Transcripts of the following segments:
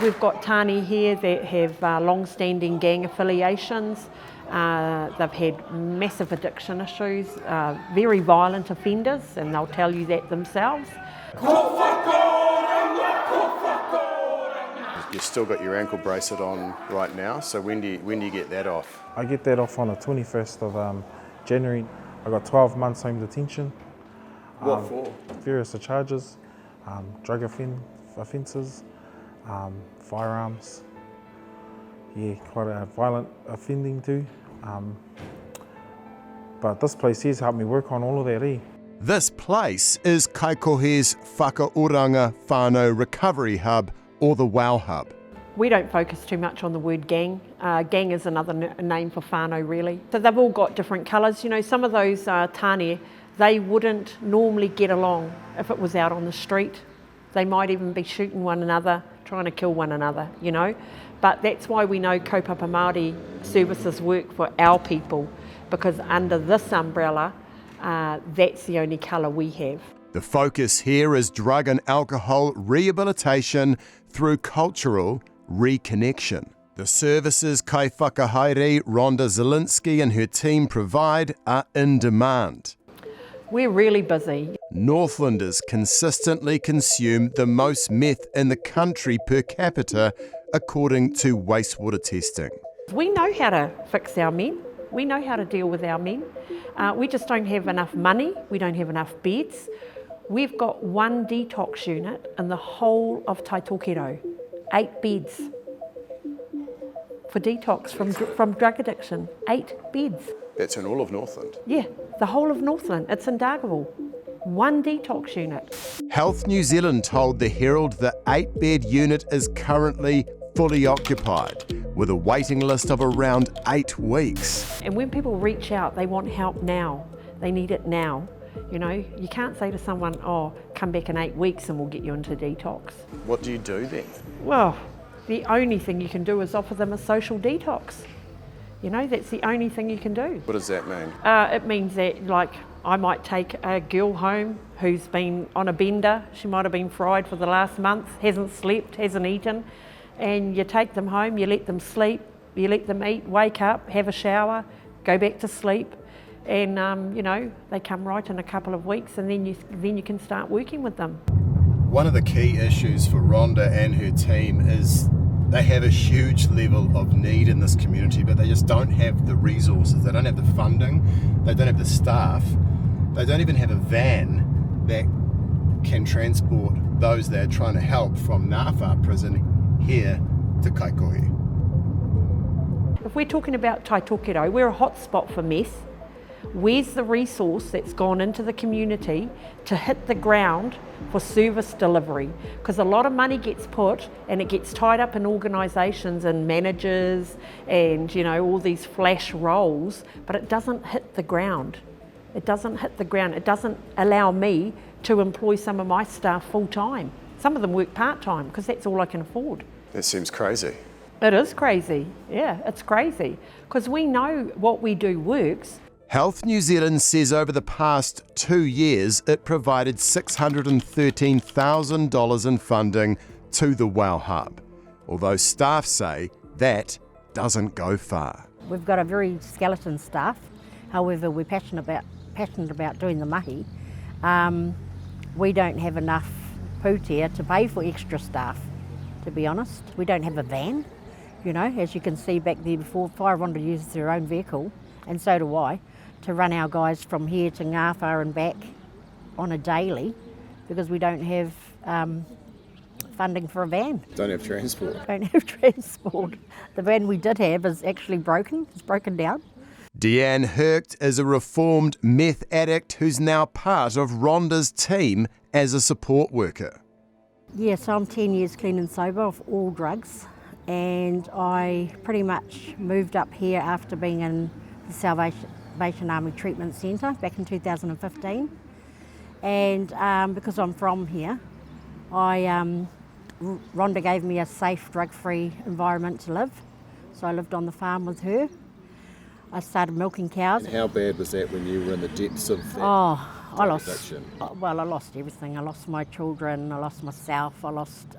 We've got Tāne here that have long-standing gang affiliations. They've had massive addiction issues, very violent offenders, and they'll tell you that themselves. You've still got your ankle bracelet on right now, so when do you get that off? I get that off on the 21st of January. I got 12 months home detention. What for? Various charges, drug offences, firearms. Yeah, quite a violent offending too. But this place here's helped me work on all of that, eh? This place is Kaikohe's Whakaoranga Whānau Recovery Hub, or the WOW Hub. We don't focus too much on the word gang. Gang is another name for whānau, really. So they've all got different colours. You know, some of those tāne, they wouldn't normally get along if it was out on the street. They might even be shooting one another, trying to kill one another, you know. But that's why we know kaupapa Māori services work for our people, because under this umbrella, that's the only colour we have. The focus here is drug and alcohol rehabilitation through cultural reconnection. The services Kai Whakahaere, Rhonda Zielinski and her team provide are in demand. We're really busy. Northlanders consistently consume the most meth in the country per capita, according to wastewater testing. We know how to fix our men. We know how to deal with our men. We just don't have enough money. We don't have enough beds. We've got one detox unit in the whole of Taitokero, 8 beds for detox from drug addiction, 8 beds. That's in all of Northland? Yeah, the whole of Northland. It's in Dargaville. One detox unit. Health New Zealand told the Herald the 8-bed unit is currently fully occupied, with a waiting list of around 8 weeks. And when people reach out, they want help now. They need it now. You know, you can't say to someone, oh, come back in 8 weeks and we'll get you into detox. What do you do then? Well, the only thing you can do is offer them a social detox. You know, that's the only thing you can do. What does that mean? It means that, like, I might take a girl home who's been on a bender. She might have been fried for the last month, hasn't slept, hasn't eaten. And you take them home, you let them sleep, you let them eat, wake up, have a shower, go back to sleep. And, you know, they come right in a couple of weeks, and then you can start working with them. One of the key issues for Rhonda and her team is they have a huge level of need in this community, but they just don't have the resources. They don't have the funding, they don't have the staff, they don't even have a van that can transport those they're trying to help from Ngāwhā prison here to Kaikohe. If we're talking about Taitokero, we're a hot spot for meth. Where's the resource that's gone into the community to hit the ground for service delivery? Because a lot of money gets put and it gets tied up in organisations and managers and, you know, all these flash roles, but it doesn't hit the ground. It doesn't hit the ground. It doesn't allow me to employ some of my staff full time. Some of them work part time because that's all I can afford. That seems crazy. It is crazy. Yeah, it's crazy. Because we know what we do works. Health New Zealand says over the past 2 years it provided $613,000 in funding to the WOW Hub, although staff say that doesn't go far. We've got a very skeleton staff, however we're passionate about doing the mahi. We don't have enough pūtea to pay for extra staff, to be honest. We don't have a van, you know, as you can see back there before, Fire Rhonda uses their own vehicle, and so do I, to run our guys from here to Ngāwhā and back on a daily, because we don't have funding for a van. Don't have transport. Don't have transport. The van we did have is actually broken. It's broken down. Deanne Herkt is a reformed meth addict who's now part of Rhonda's team as a support worker. Yeah, so I'm 10 years clean and sober of all drugs, and I pretty much moved up here after being in the Salvation Army Treatment Centre back in 2015, and because I'm from here, Rhonda gave me a safe, drug-free environment to live, so I lived on the farm with her. I started milking cows. And how bad was that when you were in the depths of that I lost addiction? Well, I lost everything. I lost my children, I lost myself, I lost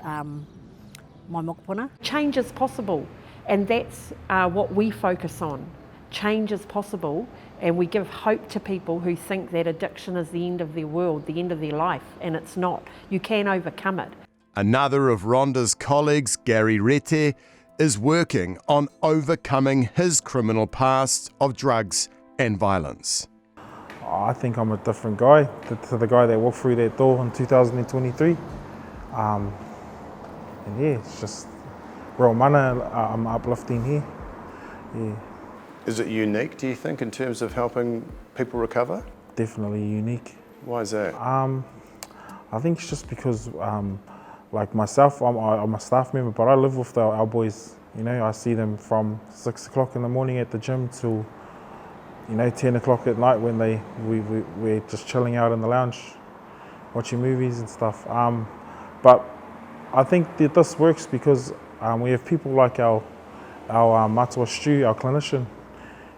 my mokopuna. Change is possible, and that's what we focus on. Change is possible, and we give hope to people who think that addiction is the end of their world, the end of their life, and it's not. You can overcome it. Another of Rhonda's colleagues, Gary Rete, is working on overcoming his criminal past of drugs and violence. I think I'm a different guy to the guy that walked through that door in 2023. And yeah, it's just real mana. I'm uplifting here. Yeah. Is it unique, do you think, in terms of helping people recover? Definitely unique. Why is that? I think it's just because, like myself, I'm a staff member, but I live with our boys. You know, I see them from 6 o'clock in the morning at the gym till, 10 o'clock at night when we're just chilling out in the lounge, watching movies and stuff. But I think that this works because we have people like our Matua Stu, our clinician.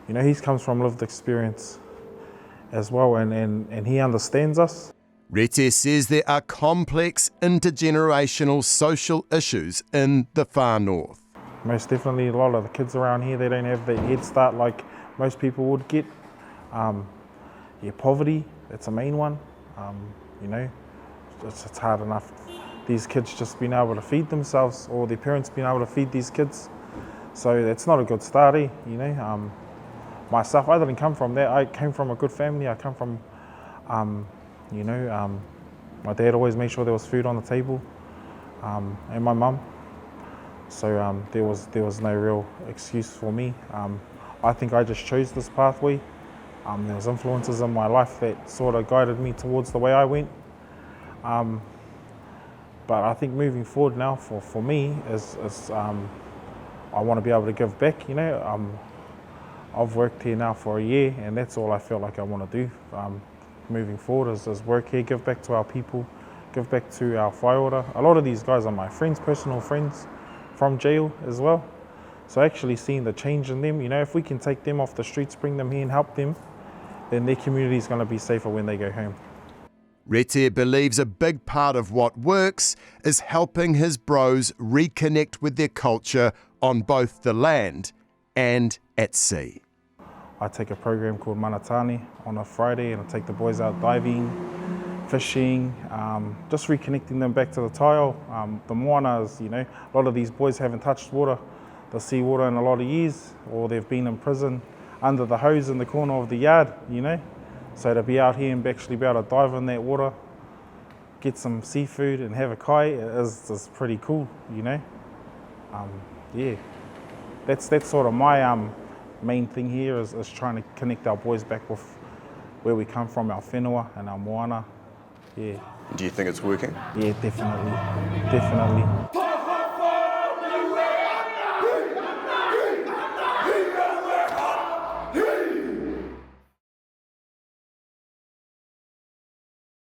He comes from lived experience as well, and he understands us. Rete says there are complex intergenerational social issues in the far north. Most definitely, a lot of the kids around here, they don't have the head start like most people would get. Poverty, that's a main one. It's hard enough. These kids just being able to feed themselves, or their parents being able to feed these kids. So that's not a good start, Myself, I didn't come from that. I came from a good family. I come from, my dad always made sure there was food on the table, and my mum. So there was no real excuse for me. I think I just chose this pathway. There was influences in my life that sort of guided me towards the way I went. But I think moving forward now for me is I want to be able to give back. I've worked here now for a year, and that's all I feel like I want to do. Moving forward is work here, give back to our people, give back to our whaiora. A lot of these guys are my friends, personal friends from jail as well. So actually seeing the change in them, if we can take them off the streets, bring them here and help them, then their community is going to be safer when they go home. Rete believes a big part of what works is helping his bros reconnect with their culture on both the land and at sea. I take a program called Manatani on a Friday, and I take the boys out diving, fishing, just reconnecting them back to the tile. The moanas, a lot of these boys haven't touched the sea water in a lot of years, or they've been in prison under the hose in the corner of the yard, So to be out here and actually be able to dive in that water, get some seafood and have a kai is pretty cool, That's sort of my main thing here is trying to connect our boys back with where we come from, our whenua and our moana. Yeah. Do you think it's working? Yeah, definitely.